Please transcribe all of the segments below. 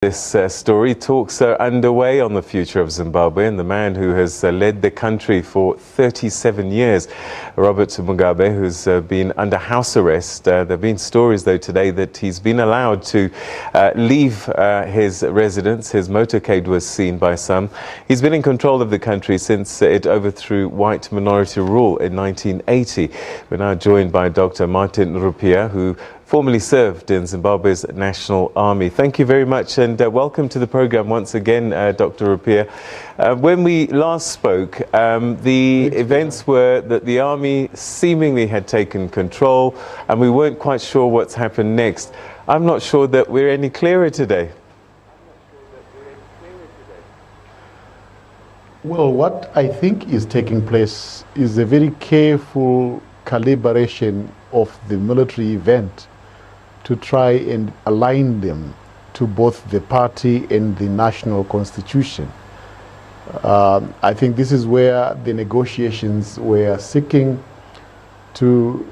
This story talks are underway on the future of Zimbabwe and the man who has led the country for 37 years, Robert Mugabe, who's been under house arrest. There have been stories, though, today that he's been allowed to leave his residence. His motorcade was seen by some. He's been in control of the country since it overthrew white minority rule in 1980. We're now joined by Dr. Martin Rupia, who formerly served in Zimbabwe's National Army. Thank you very much and welcome to the program once again, Dr. Rupia. When we last spoke, the events were that the army seemingly had taken control and we weren't quite sure what's happened next. I'm not sure that we're any clearer today. Well, what I think is taking place is a very careful calibration of the military event to try and align them to both the party and the national constitution. I think this is where the negotiations were seeking to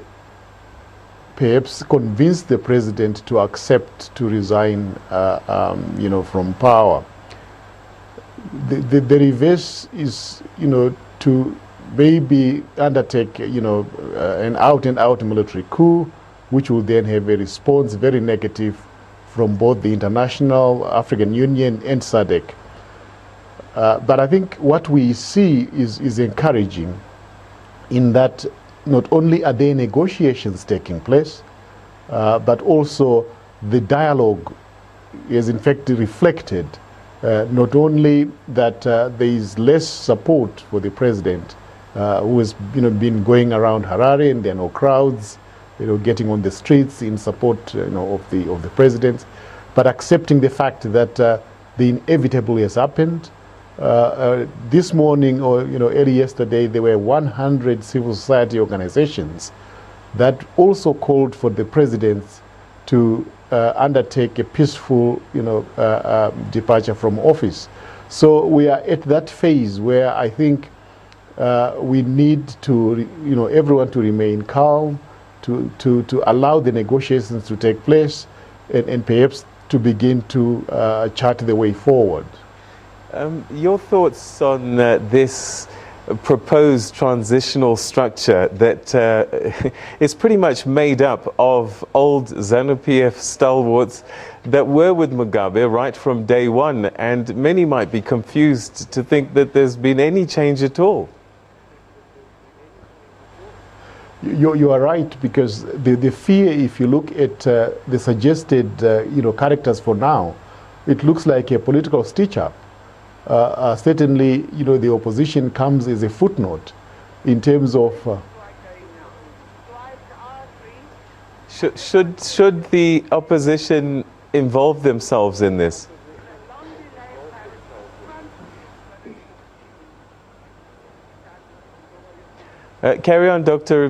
perhaps convince the president to accept to resign from power. The reverse is, to maybe undertake, an out-and-out military coup, which will then have a response very negative from both the international, African Union and SADC. But I think what we see is encouraging in that not only are there negotiations taking place, but also the dialogue is in fact reflected not only that there is less support for the president, who has been going around Harare and there are no crowds, getting on the streets in support of the president, but accepting the fact that the inevitable has happened. This morning or early yesterday, there were 100 civil society organizations that also called for the president to undertake a peaceful departure from office. So we are at that phase where I think we need to everyone to remain calm, to allow the negotiations to take place and perhaps to begin to chart the way forward. Your thoughts on this proposed transitional structure that is pretty much made up of old ZANU-PF stalwarts that were with Mugabe right from day one, and many might be confused to think that there's been any change at all. You are right, because the fear, if you look at the suggested characters for now, it looks like a political stitch-up. Certainly, the opposition comes as a footnote in terms of... Should the opposition involve themselves in this? Carry on, Dr.